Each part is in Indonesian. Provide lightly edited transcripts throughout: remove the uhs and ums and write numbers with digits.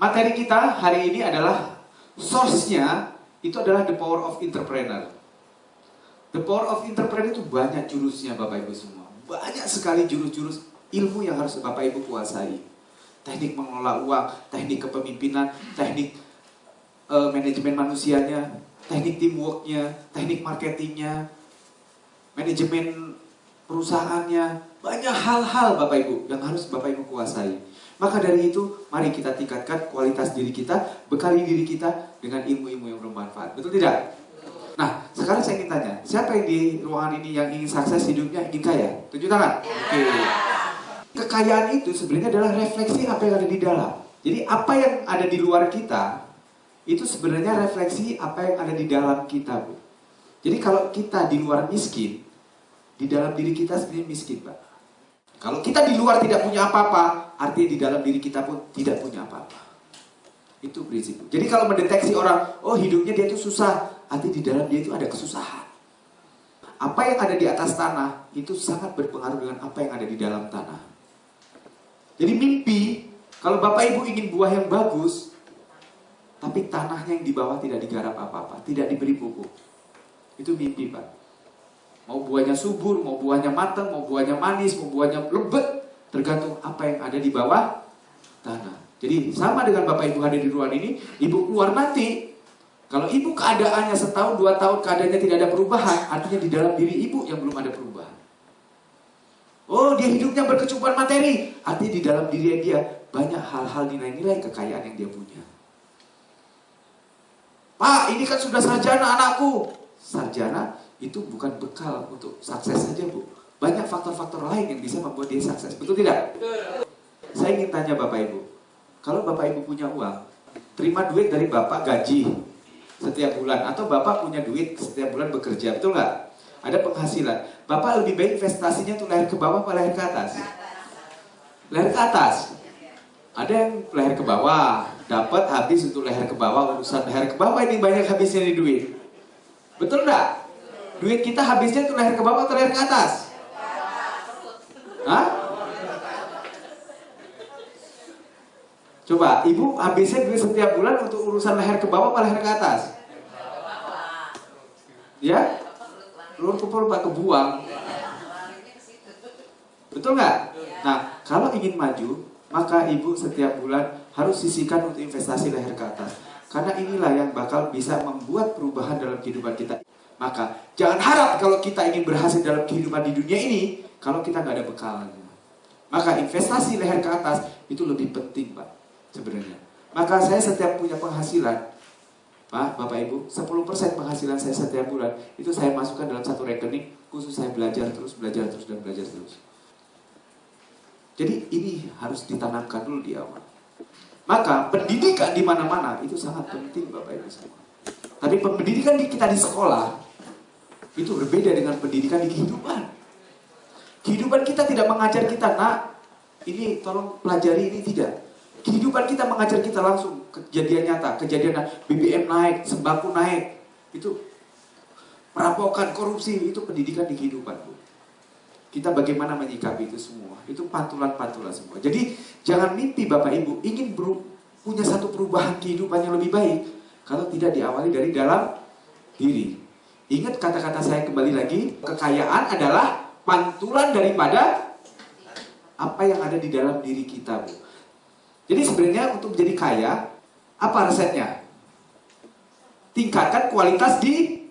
materi kita hari ini adalah source-nya itu adalah the power of entrepreneur. The power of entrepreneur itu banyak jurusnya Bapak Ibu semua. Banyak sekali jurus-jurus ilmu yang harus Bapak Ibu kuasai. Teknik mengelola uang, teknik kepemimpinan, teknik manajemen manusianya, teknik teamworknya, teknik marketingnya, manajemen perusahaannya. Banyak hal-hal Bapak Ibu yang harus Bapak Ibu kuasai. Maka dari itu, mari kita tingkatkan kualitas diri kita, bekali diri kita dengan ilmu-ilmu yang bermanfaat. Betul tidak? Nah, sekarang saya ingin tanya, siapa yang di ruangan ini yang ingin sukses hidupnya, ingin kaya? Tunjuk tangan. Oke. Kekayaan itu sebenarnya adalah refleksi apa yang ada di dalam. Jadi apa yang ada di luar kita, itu sebenarnya refleksi apa yang ada di dalam kita, Bu. Jadi kalau kita di luar miskin, di dalam diri kita sebenarnya miskin, Pak. Kalau kita di luar tidak punya apa-apa, artinya di dalam diri kita pun tidak punya apa-apa. Itu prinsip. Jadi kalau mendeteksi orang, oh hidupnya dia itu susah, artinya di dalam dia itu ada kesusahan. Apa yang ada di atas tanah, itu sangat berpengaruh dengan apa yang ada di dalam tanah. Jadi mimpi, kalau Bapak Ibu ingin buah yang bagus, tapi tanahnya yang di bawah tidak digarap apa-apa, tidak diberi pupuk. Itu mimpi, Pak. Mau buahnya subur, mau buahnya matang, mau buahnya manis, mau buahnya lembut, tergantung apa yang ada di bawah tanah. Jadi sama dengan Bapak Ibu hadir di ruangan ini, Ibu keluar nanti, kalau Ibu keadaannya setahun, 2 tahun keadaannya tidak ada perubahan, artinya di dalam diri Ibu yang belum ada perubahan. Oh, dia hidupnya berkecukupan materi, artinya di dalam diri dia banyak hal-hal nilai-nilai kekayaan yang dia punya. Pak, ini kan sudah sarjana anakku. Sarjana itu bukan bekal untuk sukses saja, Bu. Banyak faktor-faktor lain yang bisa membuat dia sukses. Betul tidak? Saya ingin tanya Bapak Ibu. Kalau Bapak Ibu punya uang, terima duit dari Bapak gaji setiap bulan. Atau Bapak punya duit setiap bulan bekerja. Betul nggak? Ada penghasilan. Bapak lebih baik investasinya untuk leher ke bawah atau leher ke atas? Leher ke atas. Ada yang leher ke bawah. Dapat habis untuk leher ke bawah. Urusan leher ke bawah ini banyak habisnya di duit. Betul nggak? Duit kita habisnya untuk leher ke bawah atau leher ke atas? Hah? Coba, Ibu habisnya duit setiap bulan untuk urusan leher ke bawah atau leher ke atas? Ya? Telur kupul Pak kebuang. Betul nggak? Nah, kalau ingin maju, maka Ibu setiap bulan harus sisihkan untuk investasi leher ke atas. Karena inilah yang bakal bisa membuat perubahan dalam kehidupan kita. Maka jangan harap kalau kita ingin berhasil dalam kehidupan di dunia ini, kalau kita nggak ada bekalnya. Maka investasi leher ke atas itu lebih penting, Pak, sebenarnya. Maka saya setiap punya penghasilan, Pak, Bapak Ibu, 10% penghasilan saya setiap bulan, itu saya masukkan dalam satu rekening, khusus saya belajar terus, dan belajar terus. Jadi ini harus ditanamkan dulu di awal. Maka pendidikan di mana-mana itu sangat penting, Bapak Ibu semua. Tapi pendidikan kita di sekolah itu berbeda dengan pendidikan di kehidupan. Kehidupan kita tidak mengajar kita, nak, ini tolong pelajari ini, tidak. Kehidupan kita mengajar kita langsung kejadian nyata, kejadian BBM naik, sembako naik, itu perampokan, korupsi, itu pendidikan di kehidupan, Bu. Kita bagaimana menyikapi itu semua, itu pantulan-pantulan semua. Jadi jangan mimpi Bapak Ibu ingin punya satu perubahan kehidupan yang lebih baik kalau tidak diawali dari dalam diri. Ingat kata-kata saya kembali lagi, kekayaan adalah pantulan daripada apa yang ada di dalam diri kita, Bu. Jadi sebenarnya untuk menjadi kaya, apa resepnya? Tingkatkan kualitas di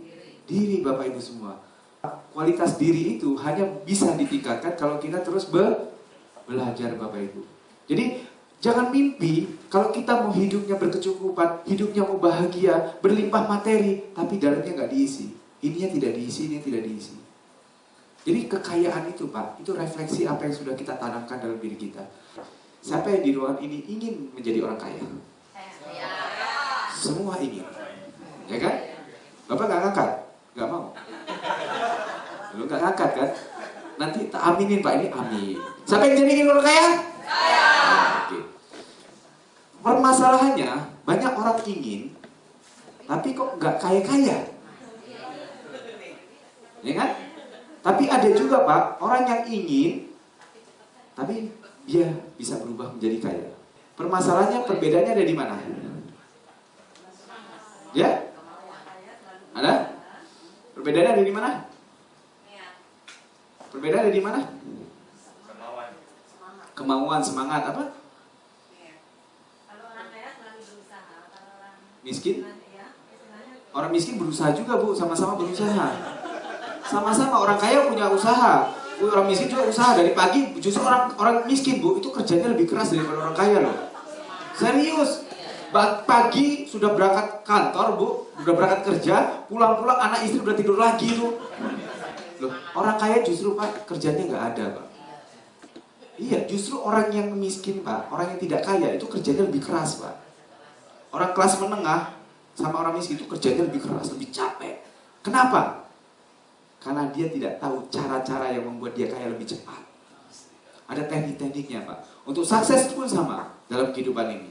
diri, Bapak Ibu semua. Kualitas diri itu hanya bisa ditingkatkan kalau kita terus belajar, Bapak Ibu. Jadi jangan mimpi kalau kita mau hidupnya berkecukupan, hidupnya mau bahagia, berlimpah materi, tapi dalamnya nggak diisi. Ininya tidak diisi, ini tidak diisi. Jadi kekayaan itu, Pak, itu refleksi apa yang sudah kita tanamkan dalam diri kita. Siapa yang di ruangan ini ingin menjadi orang kaya? Semua ingin, ya kan? Bapak nggak ngangkat? Nggak mau? Lu nggak ngangkat kan? Nanti tak aminin, Pak, ini amin. Siapa yang jadi ingin orang kaya? Oke. Permasalahannya banyak orang ingin, tapi kok nggak kaya-kaya, ya kan? Tapi ada juga, Pak, orang yang ingin, tapi dia bisa berubah menjadi kaya. Permasalahannya, perbedaannya ada di mana? Ya? Ada? Perbedaannya ada di mana? Perbedaan ada di mana? Kemauan, semangat, apa? Miskin? Orang miskin berusaha juga, Bu, sama-sama berusaha. Sama-sama orang kaya punya usaha. Orang miskin juga usaha dari pagi. Justru orang miskin, Bu, itu kerjanya lebih keras daripada orang kaya loh. Serius. Pagi sudah berangkat kantor, Bu, sudah berangkat kerja, pulang-pulang anak istri udah tidur lagi tuh. Loh, orang kaya justru, Pak, kerjanya nggak ada, Pak. Iya, justru orang yang miskin, Pak, orang yang tidak kaya itu kerjanya lebih keras, Pak. Orang kelas menengah sama orang miskin itu kerjanya lebih keras, lebih capek. Kenapa? Karena dia tidak tahu cara-cara yang membuat dia kaya lebih cepat. Ada teknik-tekniknya, Pak. Untuk sukses pun sama dalam kehidupan ini.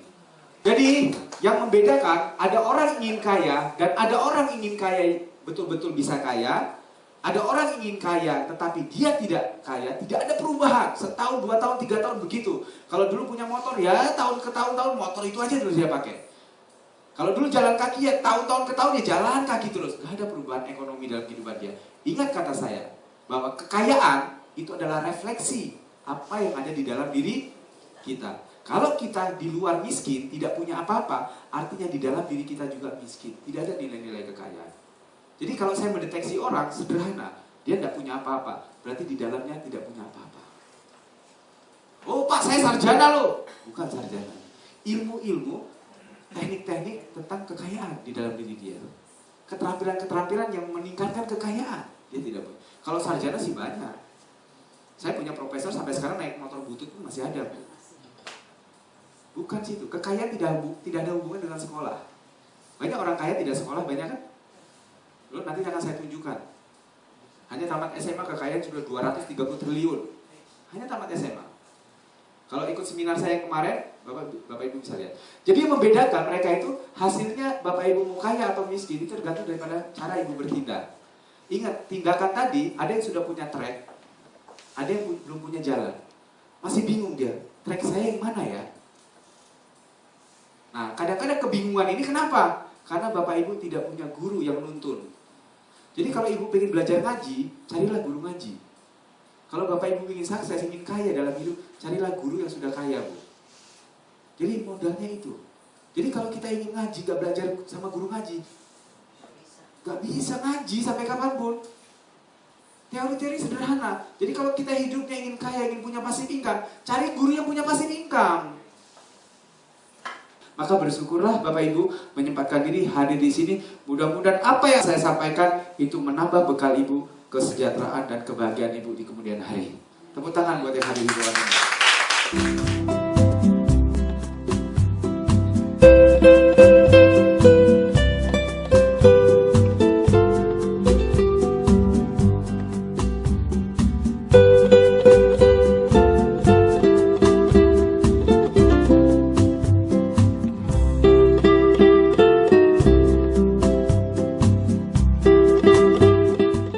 Jadi, yang membedakan ada orang ingin kaya dan ada orang ingin kaya betul-betul bisa kaya. Ada orang ingin kaya tetapi dia tidak kaya, tidak ada perubahan. Setahun, 2 tahun, 3 tahun begitu. Kalau dulu punya motor ya tahun ke tahun motor itu aja terus dia pakai. Kalau dulu jalan kaki ya tahun-tahun ke tahun ya jalan kaki terus. Gak ada perubahan ekonomi dalam kehidupan dia. Ingat kata saya bahwa kekayaan itu adalah refleksi apa yang ada di dalam diri kita. Kalau kita di luar miskin, tidak punya apa-apa, artinya di dalam diri kita juga miskin. Tidak ada nilai-nilai kekayaan. Jadi kalau saya mendeteksi orang, sederhana. Dia tidak punya apa-apa, berarti di dalamnya tidak punya apa-apa. Oh Pak, saya sarjana loh. Bukan sarjana. Ilmu-ilmu, teknik-teknik tentang kekayaan di dalam diri dia. Keterampilan-keterampilan yang meningkatkan kekayaan. Dia tidak punya. Kalau sarjana sih banyak. Saya punya profesor sampai sekarang naik motor butut pun masih ada. Bukan situ. Kekayaan tidak ada hubungan dengan sekolah. Banyak orang kaya tidak sekolah, banyak kan? Lalu nanti akan saya tunjukkan. Hanya tamat SMA kekayaan sudah 230 triliun. Hanya tamat SMA. Kalau ikut seminar saya kemarin, Bapak Ibu bisa lihat. Jadi yang membedakan mereka itu hasilnya Bapak Ibu mau kaya atau miskin itu tergantung daripada cara Ibu bertindak. Ingat, tindakan tadi ada yang sudah punya track, ada yang belum punya jalan. Masih bingung dia, track saya yang mana ya? Nah, kadang-kadang kebingungan ini kenapa? Karena Bapak Ibu tidak punya guru yang nuntun. Jadi kalau Ibu ingin belajar ngaji, carilah guru ngaji. Kalau Bapak Ibu ingin sukses, ingin kaya dalam hidup, carilah guru yang sudah kaya, Bu. Jadi modalnya itu. Jadi kalau kita ingin ngaji, gak belajar sama guru ngaji, gak bisa ngaji sampai kapanpun. Teori-teori sederhana. Jadi kalau kita hidupnya ingin kaya, ingin punya passive income, cari guru yang punya passive income. Maka bersyukurlah Bapak Ibu menyempatkan diri hadir di sini. Mudah-mudahan apa yang saya sampaikan itu menambah bekal Ibu kesejahteraan dan kebahagiaan Ibu di kemudian hari. Tepuk tangan buat yang hadir di ruangan ini.